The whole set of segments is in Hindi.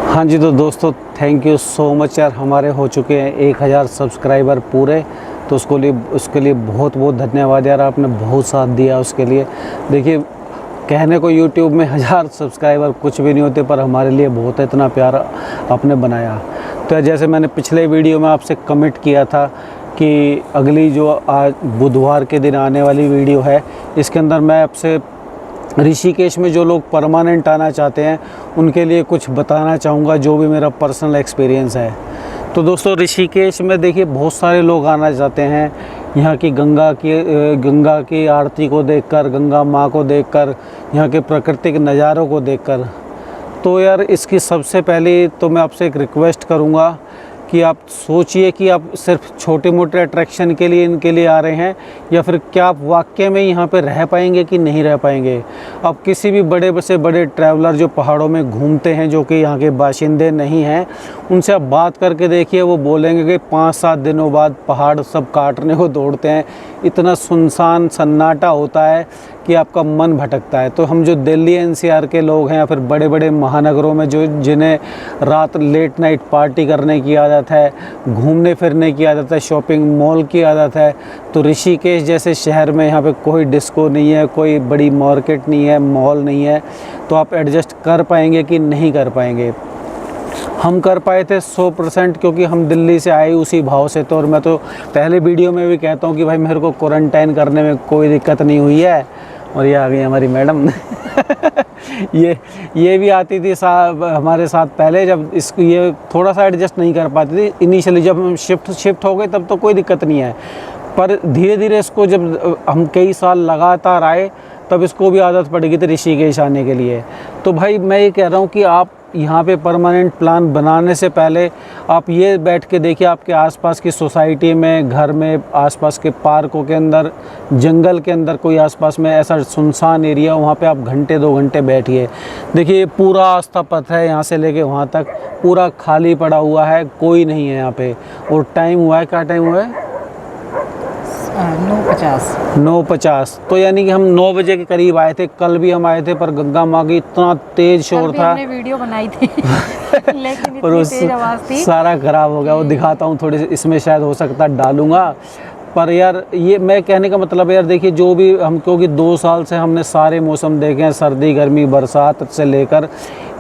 हाँ जी, तो दोस्तों थैंक यू सो मच यार। हमारे हो चुके हैं 1000 सब्सक्राइबर पूरे। तो उसके लिए बहुत बहुत धन्यवाद यार, आपने बहुत साथ दिया उसके लिए। देखिए, कहने को यूट्यूब में 1000 सब्सक्राइबर कुछ भी नहीं होते, पर हमारे लिए बहुत इतना प्यार आपने बनाया। तो जैसे मैंने पिछले वीडियो में आपसे कमिट किया था कि अगली जो आज बुधवार के दिन आने वाली वीडियो है, इसके अंदर मैं आपसे ऋषिकेश में जो लोग परमानेंट आना चाहते हैं उनके लिए कुछ बताना चाहूँगा, जो भी मेरा पर्सनल एक्सपीरियंस है। तो दोस्तों, ऋषिकेश में देखिए बहुत सारे लोग आना चाहते हैं यहाँ की गंगा की आरती को देखकर, गंगा माँ को देखकर, यहाँ के प्राकृतिक नज़ारों को देखकर। तो यार इसकी सबसे पहले तो मैं आपसे एक रिक्वेस्ट करूँगा कि आप सोचिए कि आप सिर्फ छोटे मोटे अट्रैक्शन के लिए इनके लिए आ रहे हैं, या फिर क्या आप वाकई में यहाँ पे रह पाएंगे कि नहीं रह पाएंगे। अब किसी भी बड़े से बड़े ट्रैवलर जो पहाड़ों में घूमते हैं, जो कि यहाँ के बाशिंदे नहीं हैं, उनसे आप बात करके देखिए, वो बोलेंगे कि 5-7 दिनों बाद पहाड़ सब काटने को दौड़ते हैं। इतना सुनसान सन्नाटा होता है कि आपका मन भटकता है। तो हम जो दिल्ली एनसीआर के लोग हैं, या फिर बड़े बड़े महानगरों में जिन्हें रात लेट नाइट पार्टी करने की आदत है, घूमने फिरने की आदत है, शॉपिंग मॉल की आदत है, तो ऋषिकेश जैसे शहर में यहाँ पे कोई डिस्को नहीं है, कोई बड़ी मार्केट नहीं है, मॉल नहीं है। तो आप एडजस्ट कर पाएंगे कि नहीं कर पाएंगे। हम कर पाए थे 100%, क्योंकि हम दिल्ली से आए उसी भाव से। तो और मैं तो पहले वीडियो में भी कहता हूँ कि भाई मेरे को क्वारंटाइन करने में कोई दिक्कत नहीं हुई है। और ये आ गई हमारी मैडम ये भी आती थी हमारे साथ पहले, जब इसको ये थोड़ा सा एडजस्ट नहीं कर पाती थी इनिशियली। जब हम शिफ्ट हो गए तब तो कोई दिक्कत नहीं है, पर धीरे धीरे इसको जब हम कई साल लगातार आए तब इसको भी आदत पड़ गई थी ऋषिकेश आने के लिए। तो भाई मैं ये कह रहा हूँ कि आप यहाँ पे परमानेंट प्लान बनाने से पहले आप ये बैठ के देखिए, आपके आसपास की सोसाइटी में, घर में, आसपास के पार्कों के अंदर, जंगल के अंदर कोई आसपास में ऐसा सुनसान एरिया, वहाँ पे आप घंटे 2 घंटे बैठिए। देखिए पूरा आस्था पथ है, यहाँ से लेके वहाँ तक पूरा खाली पड़ा हुआ है, कोई नहीं है यहाँ पे। और टाइम हुआ है, क्या टाइम हुआ है? 9:50। तो यानी कि हम 9 बजे के करीब आए थे। कल भी हम आए थे, पर गंगा माँ की इतना तेज शोर था, हमने वीडियो बनाई थी लेकिन इतनी तेज आवाज़ थी, सारा खराब हो गया। वो दिखाता हूँ थोड़ी, इसमें शायद हो सकता है डालूंगा। पर यार ये मैं कहने का मतलब है यार, देखिए जो भी हम, क्योंकि 2 साल से हमने सारे मौसम देखे हैं, सर्दी गर्मी बरसात से लेकर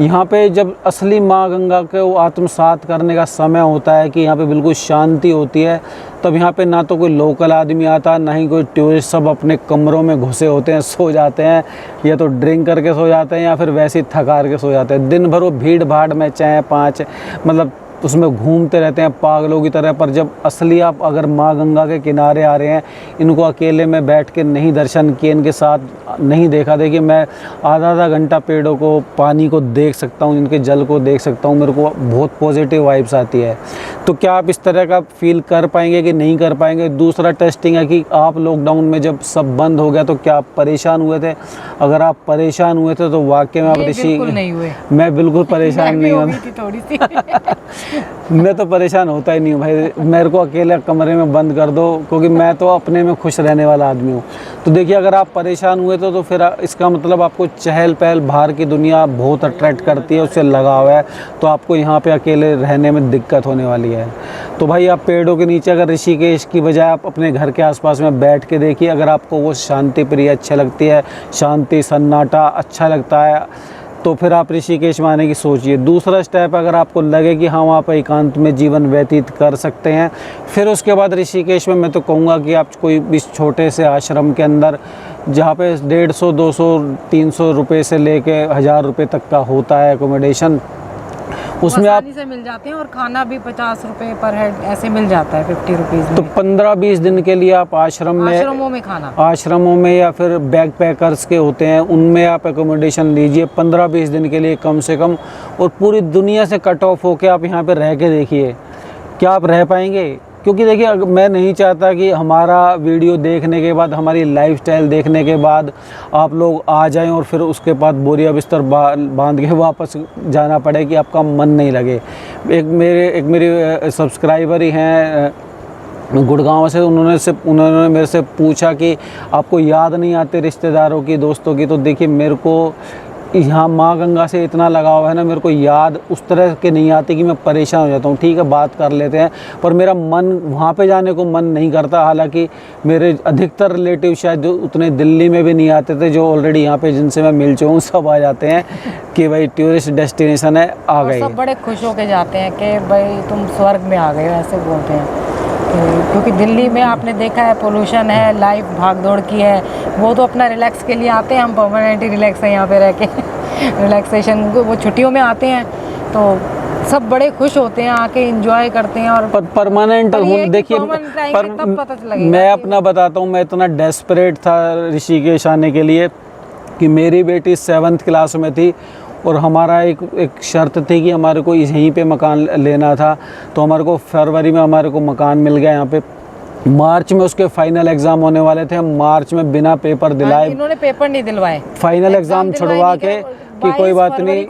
यहाँ पे जब असली माँ गंगा को आत्मसात करने का समय होता है कि यहाँ पे बिल्कुल शांति होती है, तब यहाँ पे ना तो कोई लोकल आदमी आता, ना ही कोई टूरिस्ट। सब अपने कमरों में घुसे होते हैं, सो जाते हैं, या तो ड्रिंक करके सो जाते हैं, या फिर वैसे ही थका के सो जाते हैं। दिन भर वो भीड़ भाड़ में चाहे 5 मतलब उसमें घूमते रहते हैं पागलों की तरह। पर जब असली आप अगर माँ गंगा के किनारे आ रहे हैं, इनको अकेले में बैठ के नहीं दर्शन किए, इनके साथ नहीं देखा, देखिए मैं आधा घंटा पेड़ों को, पानी को देख सकता हूँ, इनके जल को देख सकता हूँ, मेरे को बहुत पॉजिटिव वाइब्स आती है। तो क्या आप इस तरह का फील कर पाएंगे कि नहीं कर पाएंगे? दूसरा टेस्टिंग है कि आप लॉकडाउन में जब सब बंद हो गया तो क्या आप परेशान हुए थे? अगर आप परेशान हुए थे तो वाकई में आप मैं बिल्कुल परेशान नहीं हुआ मैं तो परेशान होता ही नहीं हूँ भाई, मेरे को अकेले कमरे में बंद कर दो, क्योंकि मैं तो अपने में खुश रहने वाला आदमी हूँ। तो देखिए अगर आप परेशान हुए तो फिर इसका मतलब आपको चहल पहल, बाहर की दुनिया बहुत अट्रैक्ट करती है, उससे लगाव है, तो आपको यहाँ पे अकेले रहने में दिक्कत होने वाली है। तो भाई आप पेड़ों के नीचे, अगर ऋषिकेश की बजाय आप अपने घर के आसपास में बैठ के देखिए, अगर आपको वो शांति प्रिय अच्छी लगती है, शांति सन्नाटा अच्छा लगता है, तो फिर आप ऋषिकेश में आने की सोचिए। दूसरा स्टेप, अगर आपको लगे कि हाँ वहाँ पर एकांत में जीवन व्यतीत कर सकते हैं, फिर उसके बाद ऋषिकेश में मैं तो कहूँगा कि आप कोई इस छोटे से आश्रम के अंदर, जहाँ पे 150, 200, 300 रुपये से लेके 1000 रुपये तक का होता है एकोमोडेशन, उसमें आप से मिल जाते हैं, और खाना भी 50 रुपये पर हेड ऐसे मिल जाता है, 50 रुपीज़। तो 15-20 दिन के लिए आप आश्रमों में खाना, आश्रमों में या फिर बैग पैकर्स के होते हैं, उनमें आप एकोमोडेशन लीजिए 15-20 दिन के लिए कम से कम। और पूरी दुनिया से कट ऑफ होके आप यहाँ पे रह के देखिए, क्या आप रह पाएंगे? क्योंकि देखिए मैं नहीं चाहता कि हमारा वीडियो देखने के बाद, हमारी लाइफस्टाइल देखने के बाद आप लोग आ जाएं और फिर उसके बाद बोरिया बिस्तर बांध के वापस जाना पड़े कि आपका मन नहीं लगे। एक मेरे सब्सक्राइबर ही हैं गुड़गांव से, उन्होंने मेरे से पूछा कि आपको याद नहीं आते रिश्तेदारों की, दोस्तों की? तो देखिए मेरे को यहाँ माँ गंगा से इतना लगाव है ना, मेरे को याद उस तरह के नहीं आती कि मैं परेशान हो जाता हूँ। ठीक है, बात कर लेते हैं, पर मेरा मन वहाँ पे जाने को मन नहीं करता। हालांकि मेरे अधिकतर रिलेटिव शायद जो उतने दिल्ली में भी नहीं आते थे, जो ऑलरेडी यहाँ पे जिनसे मैं मिल चुका हूँ, सब आ जाते हैं कि भाई टूरिस्ट डेस्टिनेशन है, आ गए। सब बड़े खुश होके जाते हैं कि भाई तुम स्वर्ग में आ गए हो, ऐसे बोलते हैं। क्योंकि दिल्ली में आपने देखा है पोल्यूशन है, लाइफ भाग दौड़ की है। वो तो अपना रिलैक्स के लिए आते हैं, हम परमानेंटली रिलैक्स हैं यहाँ पे रह के रिलैक्सेशन वो छुट्टियों में आते हैं, तो सब बड़े खुश होते हैं, आके एंजॉय करते हैं। और पर परमानेंट हूँ, देखिए मैं अपना बताता हूँ, मैं इतना डेस्परेट था ऋषिकेश आने के लिए कि मेरी बेटी 7th क्लास में थी और हमारा एक शर्त थी कि हमारे को यहीं पे मकान लेना था। तो हमारे को फरवरी में हमारे को मकान मिल गया यहाँ पे। मार्च में उसके फाइनल एग्ज़ाम होने वाले थे, हम मार्च में बिना पेपर दिलाए, इन्होंने पेपर नहीं दिलवाए, फाइनल एग्ज़ाम छुड़वा के कि कोई बात नहीं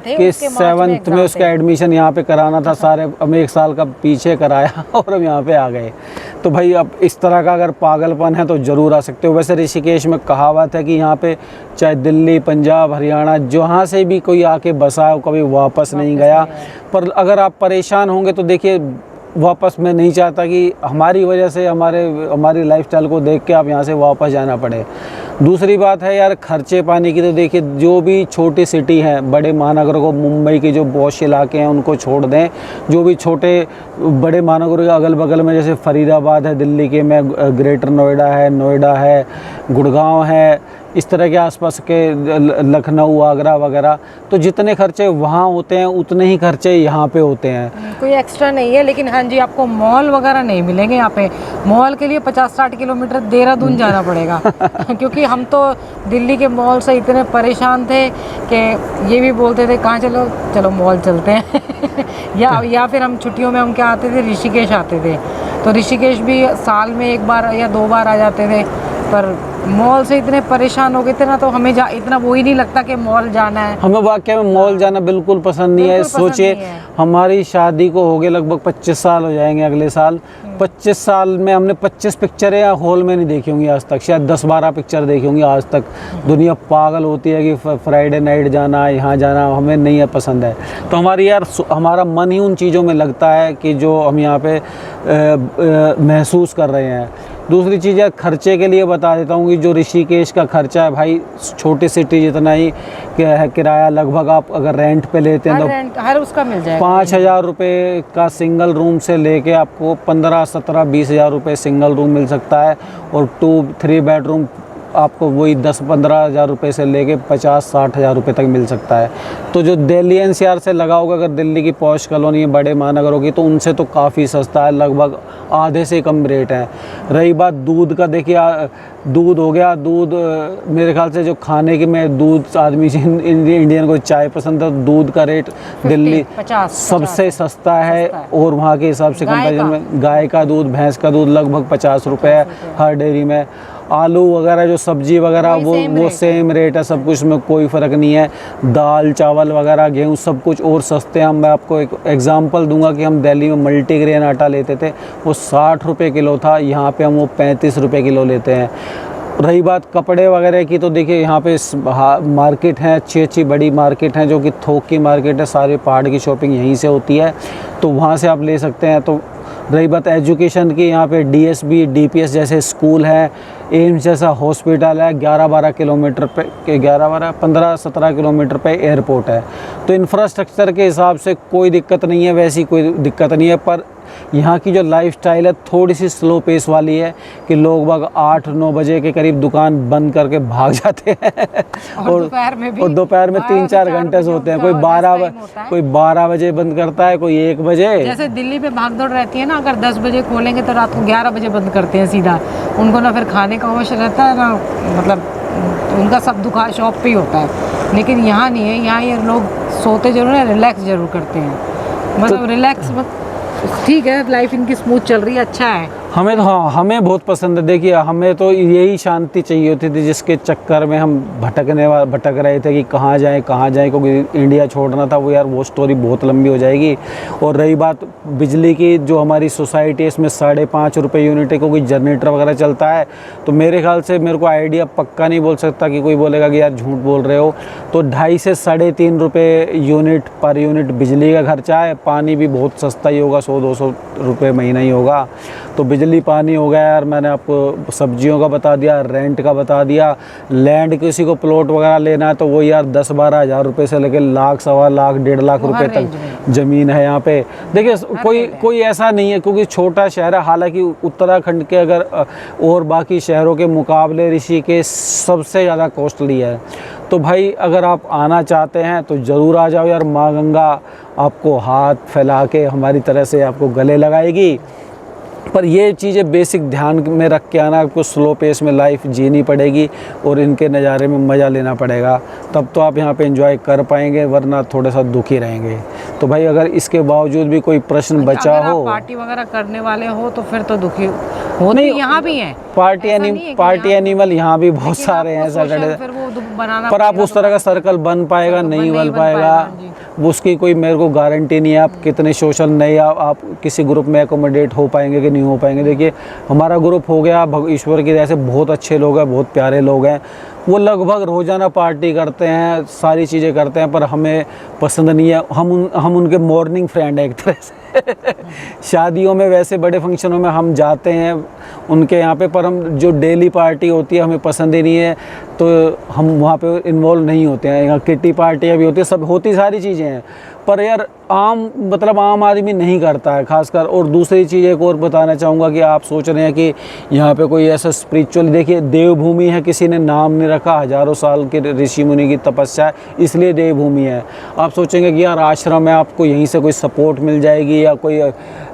कि 7th में उसका एडमिशन यहाँ पे कराना था। सारे हम 1 साल का पीछे कराया और हम यहाँ पे आ गए। तो भाई अब इस तरह का अगर पागलपन है तो ज़रूर आ सकते हो। वैसे ऋषिकेश में कहावत है कि यहाँ पे चाहे दिल्ली, पंजाब, हरियाणा जहाँ से भी कोई आके बसा है, कभी वापस नहीं गया। पर अगर आप परेशान होंगे तो देखिए, वापस मैं नहीं चाहता कि हमारी वजह से हमारी लाइफस्टाइल को देख के आप यहाँ से वापस जाना पड़े। दूसरी बात है यार खर्चे पानी की, तो देखिए जो भी छोटी सिटी हैं, बड़े महानगरों को, मुंबई के जो पॉश इलाके हैं उनको छोड़ दें, जो भी छोटे बड़े महानगरों के अगल बगल में जैसे फरीदाबाद है दिल्ली के में, ग्रेटर नोएडा है, गुड़गांव है, इस तरह के आसपास के लखनऊ, आगरा वगैरह, तो जितने खर्चे वहाँ होते हैं उतने ही खर्चे यहाँ पे होते हैं। कोई एक्स्ट्रा नहीं है। लेकिन हाँ जी, आपको मॉल वगैरह नहीं मिलेंगे यहाँ पे। मॉल के लिए 50-60 किलोमीटर देहरादून जाना पड़ेगा क्योंकि हम तो दिल्ली के मॉल से इतने परेशान थे कि ये भी बोलते थे कहाँ चलो, चलो मॉल चलते हैं या फिर हम छुट्टियों में हम क्या आते थे, ऋषिकेश आते थे। तो ऋषिकेश भी साल में 1 बार या 2 बार आ जाते थे। पर मॉल से इतने परेशान हो गए थे ना, तो हमें इतना वो ही नहीं लगता कि मॉल जाना है। हमें वाकई में मॉल जाना बिल्कुल पसंद नहीं है। सोचिए हमारी शादी को हो गए लगभग 25 साल हो जाएंगे अगले साल। 25 साल में हमने 25 पिक्चरें हॉल में नहीं देखी होंगी आज तक, शायद 10-12 पिक्चर देखी होंगी आज तक। दुनिया पागल होती है कि फ्राइडे नाइट जाना, यहाँ जाना, हमें नहीं है पसंद है। तो हमारा मन ही उन चीज़ों में लगता है कि जो हम यहाँ पे महसूस कर रहे हैं। दूसरी चीज़ है खर्चे के लिए बता देता हूँ कि जो ऋषिकेश का खर्चा है भाई, छोटी सिटी जितना ही है किराया, लगभग आप अगर रेंट पे लेते हैं तो हर उसका मिल जाएगा। 5,000 रुपये का सिंगल रूम से लेके आपको 15, 17, 20,000 रुपये सिंगल रूम मिल सकता है। और 2-3 बेडरूम आपको वही 10-15 हज़ार रुपये से लेके 50-60 हज़ार रुपये तक मिल सकता है। तो जो दिल्ली NCR से लगाओगे, अगर दिल्ली की पॉश कॉलोनी बड़े महानगरों की, तो उनसे तो काफ़ी सस्ता है, लगभग आधे से कम रेट है। रही बात दूध का, देखिए दूध हो गया, दूध मेरे ख्याल से जो खाने के में दूध आदमी इंडियन को चाय पसंद है, तो दूध का रेट दिल्ली सबसे सस्ता है। और वहाँ के हिसाब से कंपेरिजन में गाय का दूध, भैंस का दूध लगभग 50 रुपये है हर डेयरी में। आलू वगैरह जो सब्जी वगैरह वो सेम रेट है, सब कुछ में कोई फ़र्क नहीं है। दाल चावल वगैरह गेहूँ सब कुछ और सस्ते हैं। मैं आपको एक एग्जांपल दूंगा कि हम दिल्ली में मल्टीग्रेन आटा लेते थे, वो 60 रुपये किलो था, यहाँ पे हम वो 35 रुपये किलो लेते हैं। रही बात कपड़े वगैरह की, तो देखिए यहाँ पे मार्केट है, अच्छी बड़ी मार्केट है जो कि थोक की मार्केट है, सारे पहाड़ की शॉपिंग यहीं से होती है, तो वहाँ से आप ले सकते हैं। तो रही बात एजुकेशन की, यहाँ पे DSB DPS जैसे स्कूल है, एम्स जैसा हॉस्पिटल है, 11-12 किलोमीटर पे 15-17 किलोमीटर पे एयरपोर्ट है। तो इंफ्रास्ट्रक्चर के हिसाब से कोई दिक्कत नहीं है, वैसी कोई दिक्कत नहीं है। पर यहाँ की जो लाइफस्टाइल है थोड़ी सी स्लो पेस वाली है कि लोग बाग 8-9 बजे के करीब दुकान बंद करके भाग जाते हैं और दोपहर में 3-4 घंटे सोते हैं। कोई 12 बजे बंद करता है, कोई 1 बजे। जैसे दिल्ली में भागदौड़ रहती है ना, अगर 10 बजे खोलेंगे तो रात को 11 बजे बंद करते हैं सीधा। उनको ना फिर खाने का होश रहता है ना, मतलब उनका सब दुकान शॉप पे ही होता है। लेकिन यहाँ नहीं है, यहाँ ये लोग सोते जरूर है, रिलैक्स जरूर करते हैं। मतलब रिलैक्स ठीक है, लाइफ इनकी स्मूथ चल रही है, अच्छा है। हमें तो हाँ, हमें बहुत पसंद है। देखिए हमें तो यही शांति चाहिए होती थी जिसके चक्कर में हम भटक रहे थे कि कहाँ जाएं, क्योंकि इंडिया छोड़ना था। वो यार वो स्टोरी बहुत लंबी हो जाएगी। और रही बात बिजली की, जो हमारी सोसाइटी है इसमें 5.5 रुपये यूनिट है, क्योंकि जनरेटर वगैरह चलता है। तो मेरे ख्याल से, मेरे को आइडिया पक्का नहीं बोल सकता कि कोई बोलेगा कि यार झूठ बोल रहे हो, तो 2.5 से 3.5 रुपये यूनिट पर यूनिट बिजली का खर्चा है। पानी भी बहुत सस्ता ही होगा, 100-200 रुपये महीना ही होगा। तो बिजली पानी हो गया यार, मैंने आपको सब्जियों का बता दिया, रेंट का बता दिया। लैंड किसी को प्लॉट वगैरह लेना है तो वो यार 10-12 हज़ार रुपये से लेकर लाख, 1.25 लाख, 1.5 लाख रुपए तक ज़मीन है यहाँ पे। देखिए कोई ऐसा नहीं है, क्योंकि छोटा शहर है। हालांकि उत्तराखंड के अगर और बाकी शहरों के मुकाबले ऋषिकेश सबसे ज़्यादा कॉस्टली है। तो भाई अगर आप आना चाहते हैं तो ज़रूर आ जाओ यार। माँ गंगा आपको हाथ फैला के हमारी तरह से आपको गले लगाएगी। पर ये चीज़ें बेसिक ध्यान में रख के आना, आपको स्लो पेस में लाइफ जीनी पड़ेगी और इनके नज़ारे में मज़ा लेना पड़ेगा, तब तो आप यहाँ पे एंजॉय कर पाएंगे, वरना थोड़ा सा दुखी रहेंगे। तो भाई अगर इसके बावजूद भी कोई प्रश्न बचा हो, पार्टी वगैरह करने वाले हो तो फिर तो दुखी हो। नहीं, यहाँ भी है पार्टी एनिमल यहाँ भी बहुत सारे हैं सैटरडे, पर आप उस तरह का सर्कल बन पाएगा नहीं बन पाएगा उसकी कोई मेरे को गारंटी नहीं है। आप कितने सोशल नहीं, आप किसी ग्रुप में एकोमोडेट हो पाएंगे कि नहीं हो पाएंगे। देखिए हमारा ग्रुप हो गया, ईश्वर की दया से बहुत अच्छे लोग हैं, बहुत प्यारे लोग हैं। वो लगभग रोज़ाना पार्टी करते हैं, सारी चीज़ें करते हैं, पर हमें पसंद नहीं है। हम उनके मॉर्निंग फ्रेंड हैं एक तरह से। शादियों में, वैसे बड़े फंक्शनों में हम जाते हैं उनके यहाँ पे, पर हम जो डेली पार्टी होती है हमें पसंद ही नहीं है, तो हम वहाँ पे इन्वॉल्व नहीं होते हैं। यहाँ किटी पार्टियाँ भी होती है, सब होती, सारी चीज़ें हैं, पर यार आम आदमी नहीं करता है खासकर। और दूसरी चीज़ एक और बताना चाहूँगा कि आप सोच रहे हैं कि यहाँ पे कोई ऐसा स्पिरिचुअल, देखिए देवभूमि है, किसी ने नाम नहीं रखा, हज़ारों साल के ऋषि मुनि की तपस्या है इसलिए देवभूमि है। आप सोचेंगे कि यार आश्रम है, आपको यहीं से कोई सपोर्ट मिल जाएगी या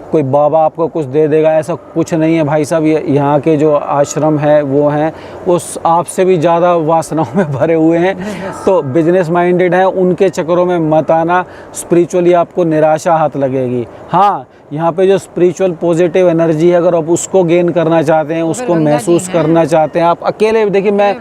कोई बाबा आपको कुछ दे देगा, ऐसा कुछ नहीं है भाई साहब। यहाँ के जो आश्रम है वो हैं, वो आपसे भी ज़्यादा वासनाओं में भरे हुए हैं। तो बिजनेस माइंडेड हैं, उनके चक्करों में मत आना, स्पिरिचुअली आपको निराशा हाथ लगेगी। हाँ, यहाँ पे जो स्पिरिचुअल पॉजिटिव एनर्जी है, अगर आप उसको गेन करना चाहते हैं, उसको महसूस करना चाहते हैं, आप अकेले, देखिए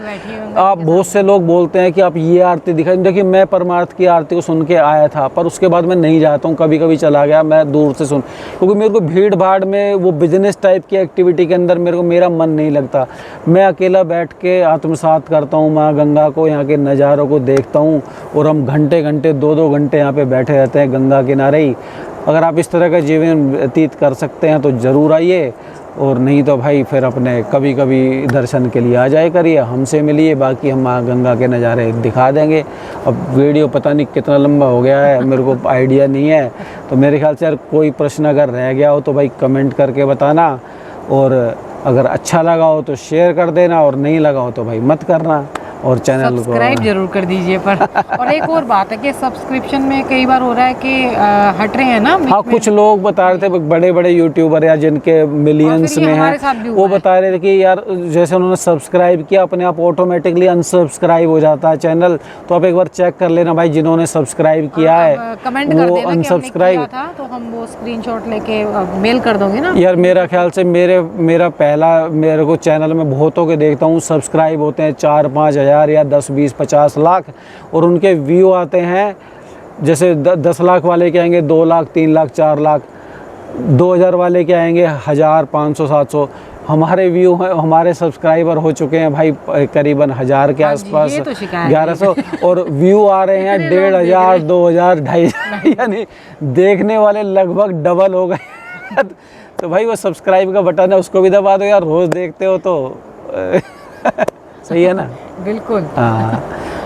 आप बहुत से लोग बोलते हैं कि आप ये आरती दिखाएं। देखिए मैं परमार्थ की आरती को सुन के आया था, पर उसके बाद मैं नहीं जाता हूँ, कभी कभी चला गया मैं दूर से सुन, क्योंकि मेरे को भीड़ भाड़ में वो बिजनेस टाइप की एक्टिविटी के अंदर मेरा मन नहीं लगता। मैं अकेला बैठ के आत्मसात करता हूँ माँ गंगा को, यहाँ के नज़ारों को देखता हूँ, और हम घंटे 2-2 घंटे यहाँ पे बैठे रहते हैं गंगा किनारे ही। अगर आप इस तरह का जीवन व्यतीत कर सकते हैं तो ज़रूर आइए, और नहीं तो भाई फिर अपने कभी कभी दर्शन के लिए आ जाए करिए, हमसे मिलिए, बाकी हम माँ गंगा के नज़ारे दिखा देंगे। अब वीडियो पता नहीं कितना लंबा हो गया है, मेरे को आइडिया नहीं है, तो मेरे ख्याल से यार कोई प्रश्न अगर रह गया हो तो भाई कमेंट करके बताना, और अगर अच्छा लगा हो तो शेयर कर देना, और नहीं लगा हो तो भाई मत करना, और चैनल को सब्सक्राइब जरूर कर दीजिए। पर और एक और बात है कि सब्सक्रिप्शन में कई बार हो रहा है कि हट रहे हैं ना। हाँ, कुछ लोग बता रहे थे, बड़े बड़े यूट्यूबर या जिनके मिलियंस में हैं, वो बता रहे थे कि यार जैसे उन्होंने सब्सक्राइब किया, अपने आप ऑटोमेटिकली अनसब्सक्राइब हो जाता है चैनल। तो आप एक बार चेक कर लेना भाई, जिन्होंने सब्सक्राइब किया है कमेंट वो अनसब्सक्राइब था, तो हम वो स्क्रीनशॉट लेके मेल कर दोगे ना। यार मेरा ख्याल से मेरा पहला, मेरे को चैनल में बहुतों के देखता हूँ सब्सक्राइब होते हैं 4-5 हज़ार या 10-20-50 लाख, और उनके व्यू आते हैं जैसे 10 लाख वाले के आएंगे 2 लाख, 3 लाख, 4 लाख, 2000 वाले के आएंगे 1000, 500, 700। हमारे व्यू हैं, हमारे सब्सक्राइबर हो चुके हैं भाई करीबन 1000 के आसपास, 1100, और व्यू आ रहे हैं 1500, 2000, 2500, यानी देखने वाले लगभग डबल हो गए। तो भाई वो सब्सक्राइब का बटन है, उसको भी दबा दो यार, रोज़ देखते हो तो सही है ना। बिल्कुल। हाँ,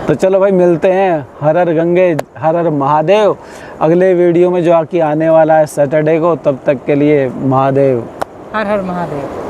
तो चलो भाई मिलते हैं। हर हर गंगे, हर हर महादेव। अगले वीडियो में जो आके आने वाला है सैटरडे को, तब तक के लिए महादेव, हर हर महादेव।